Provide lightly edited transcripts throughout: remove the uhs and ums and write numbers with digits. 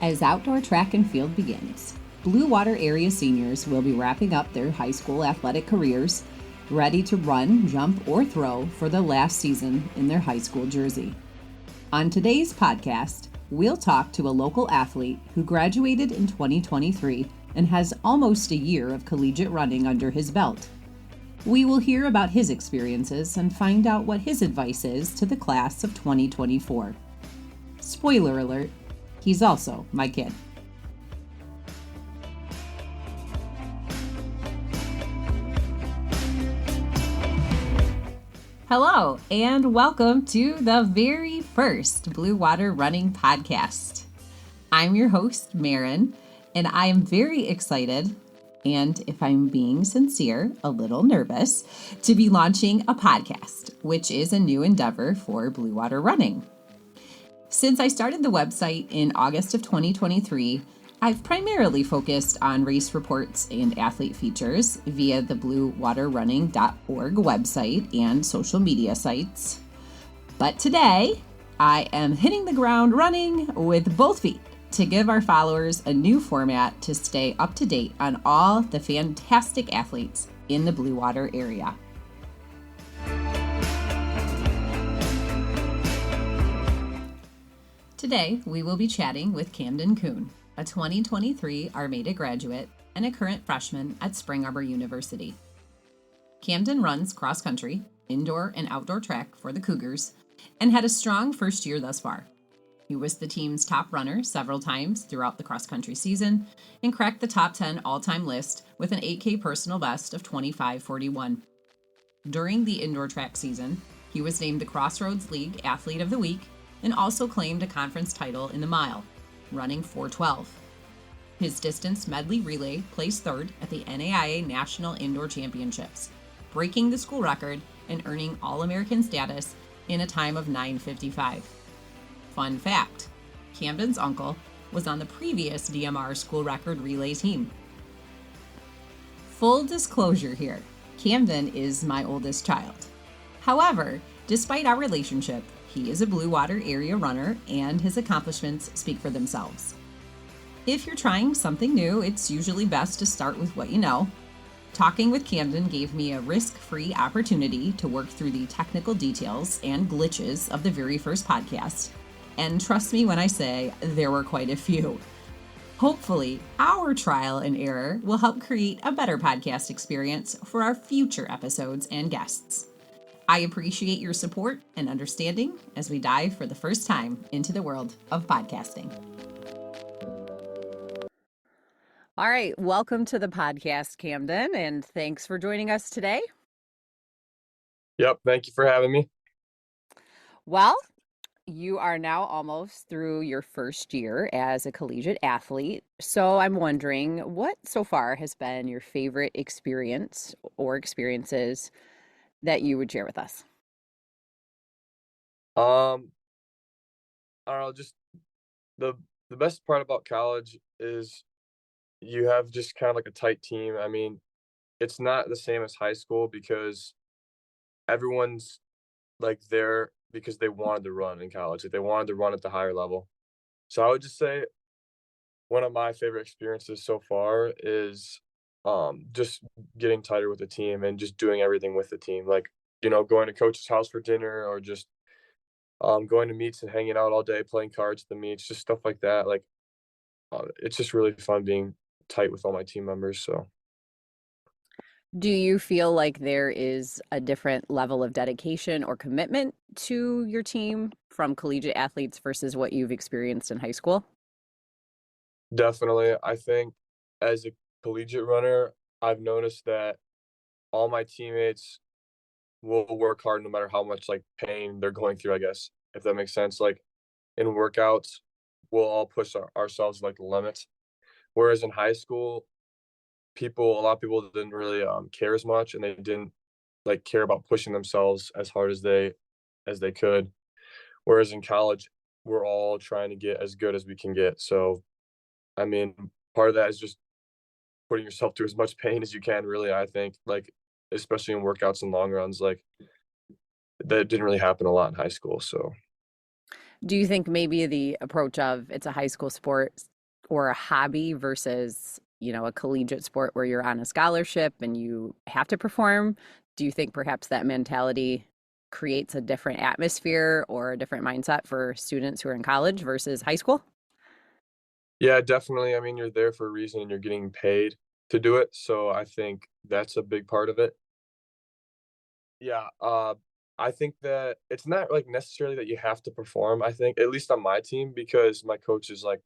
As outdoor track and field begins, Blue Water area seniors will be wrapping up their high school athletic careers, ready to run, jump, or throw for the last season in their high school jersey. On today's podcast, we'll talk to a local athlete who graduated in 2023 and has almost a year of collegiate running under his belt. We will hear about his experiences and find out what his advice is to the class of 2024. Spoiler alert, he's also my kid. Hello, and welcome to the very first Blue Water Running Podcast. I'm your host, Marin, and I am very excited, and if I'm being sincere, a little nervous, to be launching a podcast, which is a new endeavor for Blue Water Running. Since I started the website in August of 2023, I've primarily focused on race reports and athlete features via the bluewaterrunning.org website and social media sites. But today, I am hitting the ground running with both feet to give our followers a new format to stay up to date on all the fantastic athletes in the Blue Water area. Today, we will be chatting with Camden Khon, a 2023 Armada graduate and a current freshman at Spring Arbor University. Camden runs cross-country, indoor and outdoor track for the Cougars and had a strong first year thus far. He was the team's top runner several times throughout the cross-country season and cracked the top 10 all-time list with an 8K personal best of 25:41. During the indoor track season, he was named the Crossroads League Athlete of the Week and also claimed a conference title in the mile, running 4:12. His distance medley relay placed third at the NAIA National Indoor Championships, breaking the school record and earning All-American status in a time of 9:55. Fun fact, Camden's uncle was on the previous DMR school record relay team. Full disclosure here, Camden is my oldest child. However, despite our relationship, he is a Blue Water area runner and his accomplishments speak for themselves. If you're trying something new, it's usually best to start with what you know. Talking with Camden gave me a risk-free opportunity to work through the technical details and glitches of the very first podcast. And trust me when I say there were quite a few. Hopefully, our trial and error will help create a better podcast experience for our future episodes and guests. I appreciate your support and understanding as we dive for the first time into the world of podcasting. All right, welcome to the podcast, Camden, and thanks for joining us today. Yep, thank you for having me. Well, you are now almost through your first year as a collegiate athlete. So I'm wondering, what so far has been your favorite experience or experiences that you would share with us? I don't know, just the best part about college is you have just kind of like a tight team. I mean, it's not the same as high school because everyone's like there because they wanted to run in college. Like they wanted to run at the higher level. So I would just say one of my favorite experiences so far is just getting tighter with the team and just doing everything with the team. Like, going to coach's house for dinner or just going to meets and hanging out all day, playing cards at the meets, just stuff like that. Like, it's just really fun being tight with all my team members. So, Do you feel like there is a different level of dedication or commitment to your team from collegiate athletes versus what you've experienced in high school? definitely, I think as a collegiate runner, I've noticed that all my teammates will work hard no matter how much like pain they're going through, I guess, if that makes sense. Like in workouts, we'll all push ourselves like the limits. Whereas in high school, a lot of people didn't really care as much, and they didn't like care about pushing themselves as hard as they could. Whereas in college, we're all trying to get as good as we can get. So, I mean, part of that is just putting yourself through as much pain as you can, really, I think, like, especially in workouts and long runs, like, that didn't really happen a lot in high school. So, Do you think maybe the approach of it's a high school sport or a hobby versus, a collegiate sport where you're on a scholarship and you have to perform? Do you think perhaps that mentality creates a different atmosphere or a different mindset for students who are in college versus high school? Yeah, definitely. I mean, you're there for a reason and you're getting paid to do it. So I think that's a big part of it. Yeah, I think that it's not like necessarily that you have to perform, I think, at least on my team, because my coach is like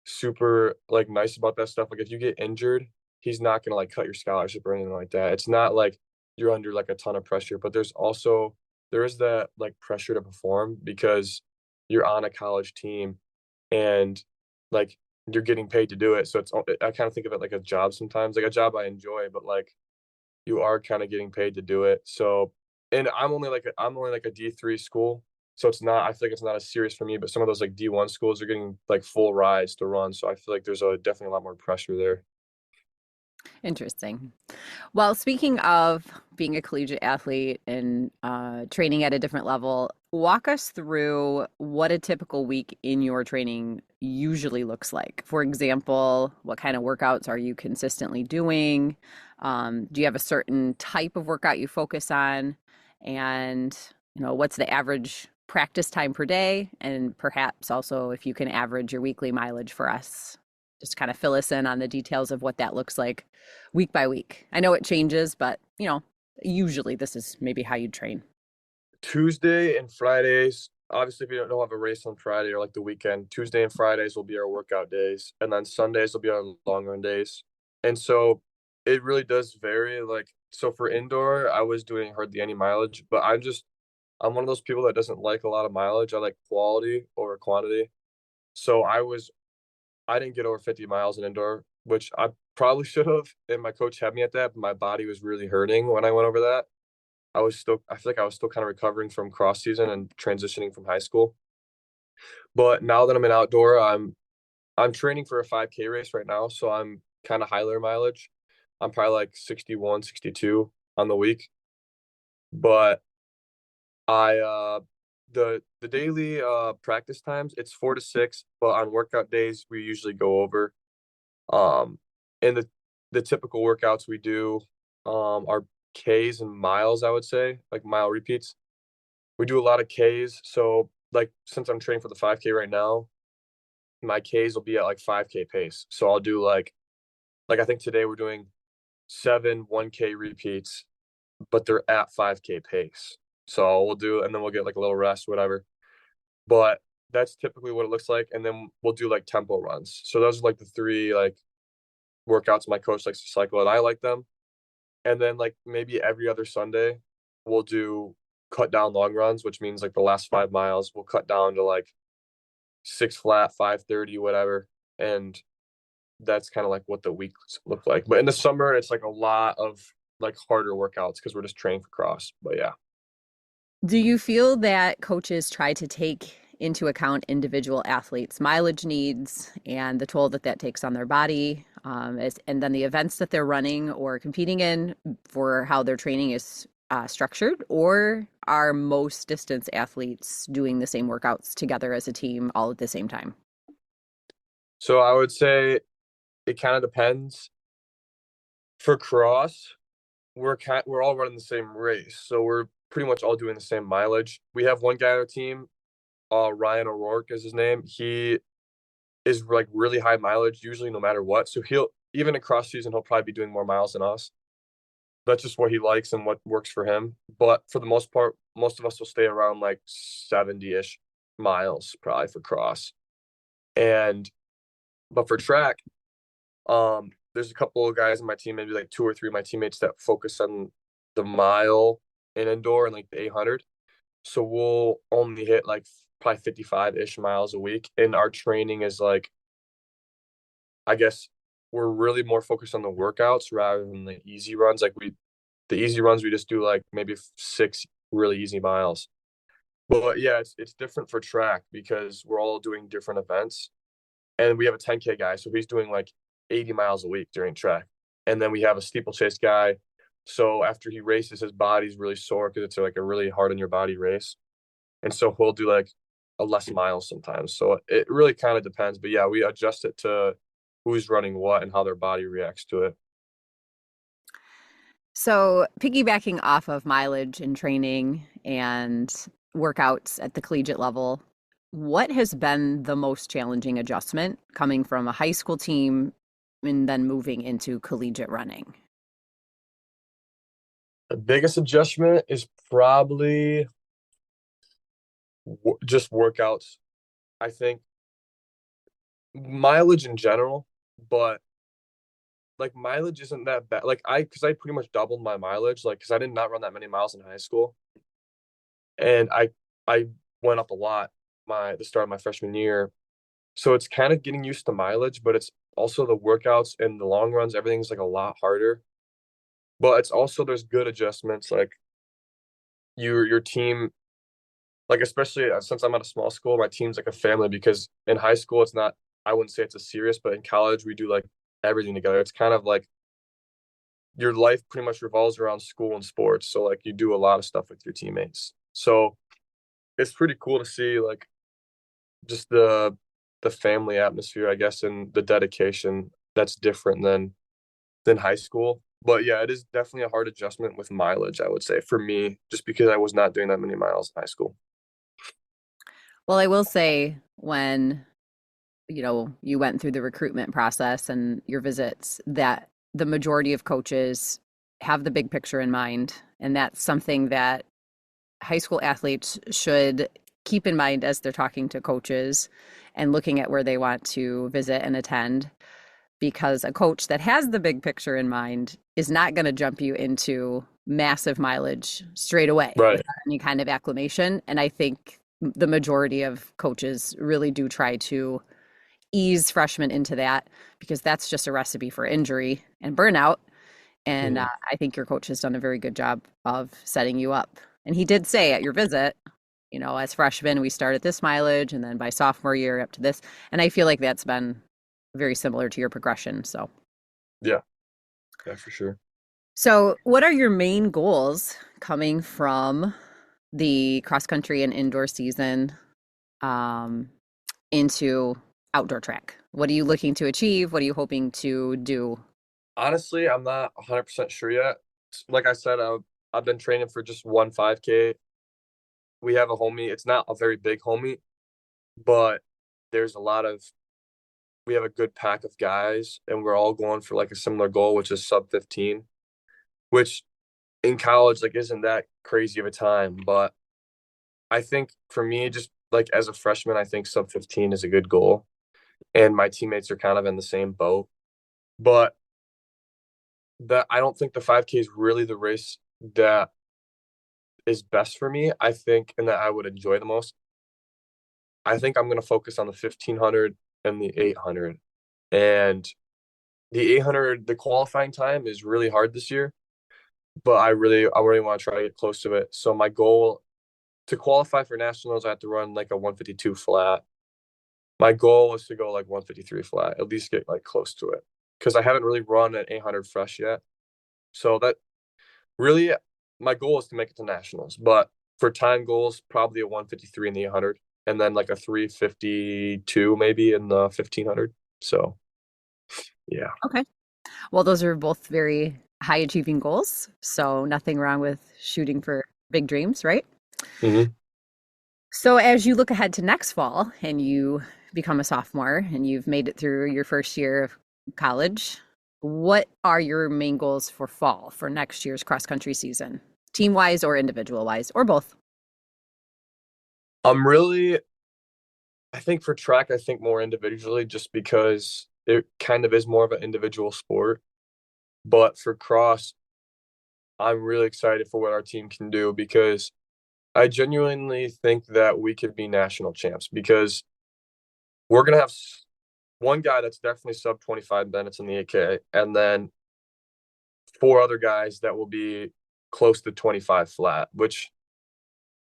super like nice about that stuff. Like if you get injured, he's not gonna like cut your scholarship or anything like that. It's not like you're under like a ton of pressure, but there is that like pressure to perform because you're on a college team and like you're getting paid to do it. So I kind of think of it like a job sometimes, like a job I enjoy, but like you are kind of getting paid to do it. So, and I'm only like a D3 school, so it's not. I feel like it's not as serious for me. But some of those like D1 schools are getting like full rides to run, so I feel like there's definitely a lot more pressure there. Interesting. Well, speaking of being a collegiate athlete and training at a different level, walk us through what a typical week in your training usually looks like. For example, what kind of workouts are you consistently doing? Do you have a certain type of workout you focus on? And, what's the average practice time per day? And perhaps also if you can average your weekly mileage for us, just kind of fill us in on the details of what that looks like week by week. I know it changes, but usually this is maybe how you train. Tuesday and Fridays. Obviously, if you don't have a race on Friday or like the weekend, Tuesday and Fridays will be our workout days, and then Sundays will be our long run days. And so it really does vary. Like, so for indoor, I was doing hardly any mileage, but I'm one of those people that doesn't like a lot of mileage. I like quality over quantity. So I didn't get over 50 miles in indoor, which I probably should have. And my coach had me at that, but my body was really hurting when I went over that. I feel like I was still kind of recovering from cross season and transitioning from high school. But now that I'm in outdoor, I'm training for a 5K race right now. So I'm kind of higher mileage. I'm probably like 61, 62 on the week. But I, the daily practice times, it's 4 to 6, but on workout days, we usually go over. Um, and the typical workouts we do are Ks and miles, I would say, like mile repeats. We do a lot of Ks. So like since I'm training for the 5K right now, my Ks will be at like 5K pace. So I'll do like I think today we're doing 7 1K repeats, but they're at 5K pace. So we'll do and then we'll get like a little rest, whatever. But that's typically what it looks like. And then we'll do like tempo runs. So those are like the three like workouts my coach likes to cycle and I like them. And then like maybe every other Sunday, we'll do cut down long runs, which means like the last 5 miles we'll cut down to like 6 flat, 5:30, whatever. And that's kind of like what the weeks look like. But in the summer, it's like a lot of like harder workouts because we're just training for cross. But yeah. Do you feel that coaches try to take into account individual athletes' mileage needs and the toll that that takes on their body, and then the events that they're running or competing in for how their training is structured? Or are most distance athletes doing the same workouts together as a team all at the same time? So I would say it kind of depends. For cross, we're all running the same race, so we're pretty much all doing the same mileage. We have one guy on our team, Ryan O'Rourke is his name. He is like really high mileage, usually no matter what. So he'll even in cross season, he'll probably be doing more miles than us. That's just what he likes and what works for him. But for the most part, most of us will stay around like 70-ish miles probably for cross. And but for track, there's a couple of guys in my team, maybe like two or three of my teammates that focus on the mile and indoor and like the 800. So we'll only hit like probably 55-ish miles a week. And our training is like, I guess we're really more focused on the workouts rather than the easy runs. The easy runs, we just do like maybe 6 really easy miles. But yeah, it's different for track because we're all doing different events. And we have a 10K guy, so he's doing like 80 miles a week during track. And then we have a steeplechase guy. So after he races, his body's really sore because it's like a really hard on your body race. And so he'll do like a less miles sometimes. So it really kind of depends. But yeah, we adjust it to who's running what and how their body reacts to it. So, piggybacking off of mileage and training and workouts at the collegiate level, what has been the most challenging adjustment coming from a high school team and then moving into collegiate running? The biggest adjustment is probably just workouts. I think mileage in general, but like mileage isn't that bad. Like because I pretty much doubled my mileage, like because I did not run that many miles in high school, and I went up a lot the start of my freshman year. So it's kind of getting used to mileage, but it's also the workouts and the long runs. Everything's like a lot harder. But it's also there's good adjustments like your team, like especially since I'm at a small school, my team's like a family because in high school it's not. I wouldn't say it's a serious, but in college we do like everything together. It's kind of like your life pretty much revolves around school and sports. So like you do a lot of stuff with your teammates. So it's pretty cool to see like just the family atmosphere, I guess, and the dedication that's different than high school. But yeah, it is definitely a hard adjustment with mileage, I would say, for me, just because I was not doing that many miles in high school. Well, I will say when, you went through the recruitment process and your visits, that the majority of coaches have the big picture in mind. And that's something that high school athletes should keep in mind as they're talking to coaches and looking at where they want to visit and attend. Because a coach that has the big picture in mind is not going to jump you into massive mileage straight away Right. without any kind of acclimation. And I think the majority of coaches really do try to ease freshmen into that because that's just a recipe for injury and burnout. And Mhm. I think your coach has done a very good job of setting you up. And he did say at your visit, as freshmen, we start at this mileage, and then by sophomore year up to this. And I feel like that's been very similar to your progression. Yeah, yeah, for sure. So what are your main goals coming from the cross country and indoor season um, into outdoor track? What are you looking to achieve? What are you hoping to do? Honestly, I'm not 100% sure yet. Like I said, I've been training for just one 5K. We have a home meet. It's not a very big home meet, but there's a lot of we have a good pack of guys, and we're all going for like a similar goal, which is sub 15, which in college like isn't that crazy of a time. But I think for me, just like as a freshman, I think sub 15 is a good goal, and my teammates are kind of in the same boat. But that I don't think the 5K is really the race that is best for me. I think, and that I would enjoy the most. I think I'm going to focus on the 1500 and the 800. And the 800, the qualifying time is really hard this year, but I really want to try to get close to it. So my goal to qualify for nationals, I have to run like a 152 flat. My goal is to go like 153 flat, at least get like close to it, because I haven't really run an 800 fresh yet. So that really, my goal is to make it to nationals. But for time goals, probably a 153 in the 800, and then like a 352 maybe in the 1500. So yeah. Okay. Well, those are both very high achieving goals. So nothing wrong with shooting for big dreams, right? Hmm. So as you look ahead to next fall and you become a sophomore and you've made it through your first year of college, what are your main goals for fall for next year's cross country season, team wise or individual wise, or both? I'm really, I think for track, I think more individually just because it kind of is more of an individual sport. But for cross, I'm really excited for what our team can do because I genuinely think that we could be national champs because we're going to have one guy that's definitely sub 25 minutes in the 8K, and then four other guys that will be close to 25 flat, which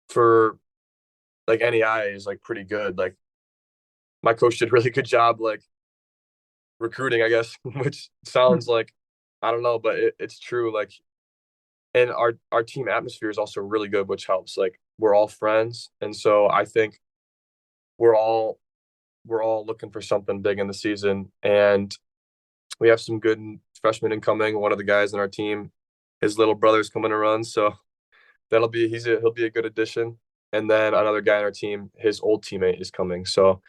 for like NAIA is like pretty good. Like my coach did a really good job like recruiting, I guess, which sounds like I don't know, but it's true. Like, and our team atmosphere is also really good, which helps. Like we're all friends, and so I think we're all looking for something big in the season, and we have some good freshmen incoming. One of the guys on our team, his little brother's coming to run, so he'll be a good addition. And then another guy on our team, his old teammate is coming. So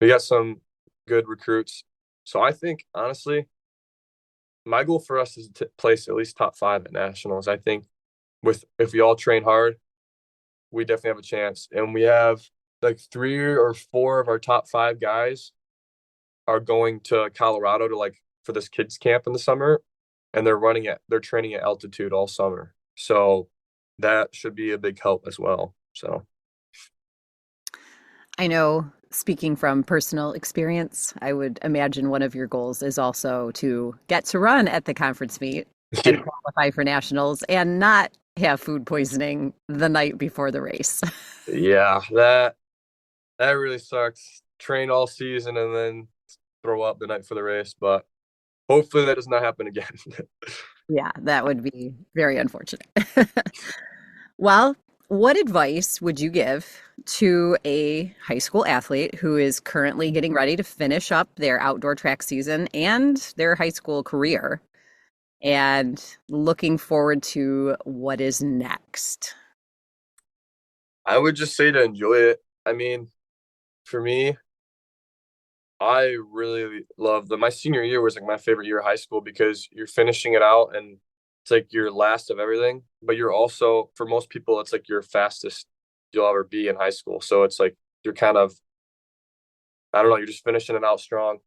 we got some good recruits. So I think honestly, my goal for us is to place at least top 5 at nationals. I think if we all train hard, we definitely have a chance. And we have like 3 or 4 of our top 5 guys are going to Colorado to for this kids camp in the summer, and they're training at altitude all summer. So that should be a big help as well. So I know, speaking from personal experience, I would imagine one of your goals is also to get to run at the conference meet and yeah, qualify for nationals and not have food poisoning the night before the race. yeah, that really sucks. Train all season and then throw up the night for the race, but hopefully that does not happen again. Yeah, that would be very unfortunate. Well, what advice would you give to a high school athlete who is currently getting ready to finish up their outdoor track season and their high school career and looking forward to what is next? I would just say to enjoy it. I mean, for me, I really love my senior year was like my favorite year of high school because you're finishing it out and it's like your last of everything, but you're also, for most people, it's like your fastest you'll ever be in high school. So it's like you're kind of, I don't know, you're just finishing it out strong.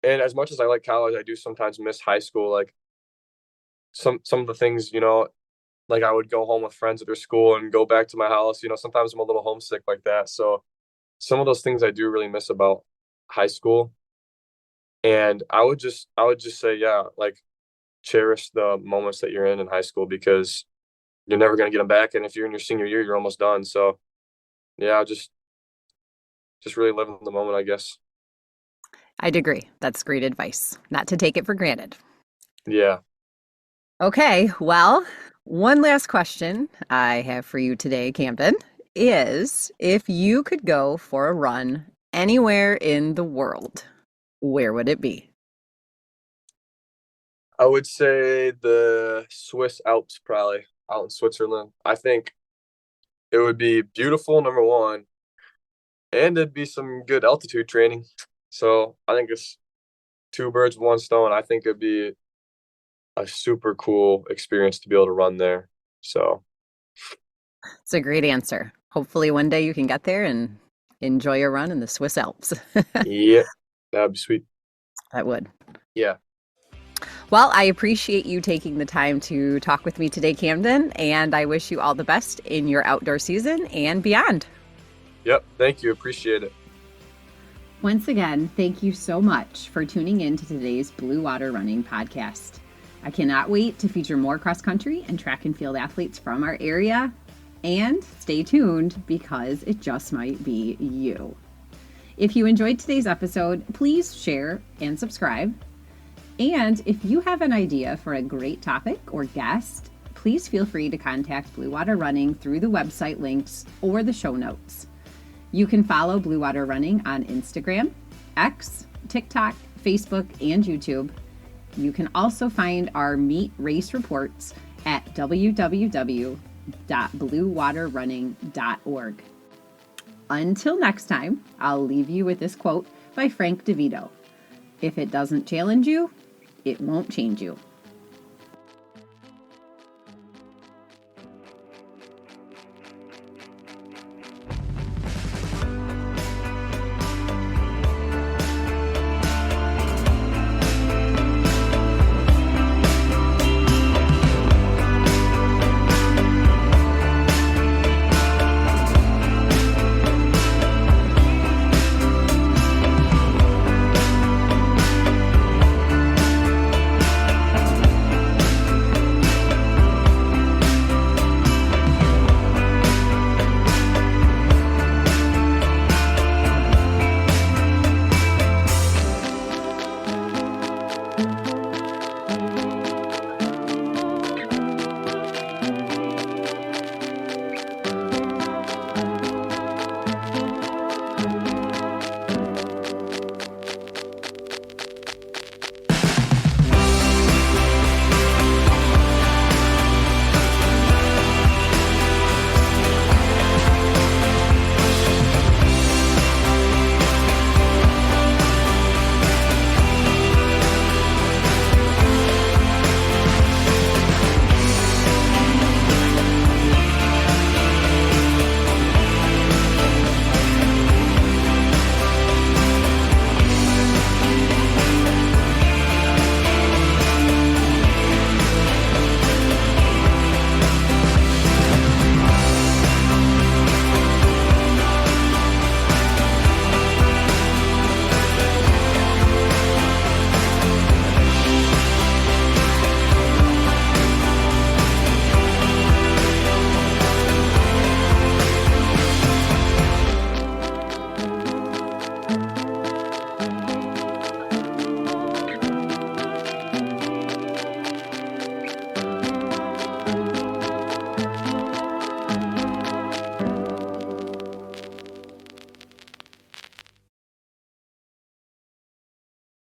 And as much as I like college, I do sometimes miss high school. Like some of the things, like I would go home with friends at their school and go back to my house. Sometimes I'm a little homesick like that. So some of those things I do really miss about high school. And I would just say, yeah, like cherish the moments that you're in high school because you're never going to get them back. And if you're in your senior year, you're almost done. So yeah, just really live in the moment, I guess. I'd agree. That's great advice. Not to take it for granted. Yeah. Okay, well, one last question I have for you today, Camden, is if you could go for a run anywhere in the world, where would it be? I would say the Swiss Alps, probably out in Switzerland. I think it would be beautiful, number one, and it'd be some good altitude training. So I think it's two birds with one stone. I think it'd be a super cool experience to be able to run there. So It's a great answer. Hopefully, one day you can get there and enjoy a run in the Swiss Alps. yeah, that'd be sweet. That would. Yeah. Well, I appreciate you taking the time to talk with me today, Camden, and I wish you all the best in your outdoor season and beyond. Yep. Thank you. Appreciate it. Once again, thank you so much for tuning in to today's Blue Water Running podcast. I cannot wait to feature more cross country and track and field athletes from our area. And stay tuned because it just might be you. If you enjoyed today's episode, please share and subscribe. And if you have an idea for a great topic or guest, please feel free to contact Blue Water Running through the website links or the show notes. You can follow Blue Water Running on Instagram, X, TikTok, Facebook, and YouTube. You can also find our meet race reports at www.bluewaterrunning.org. Until next time, I'll leave you with this quote by Frank DeVito. If it doesn't challenge you, it won't change you.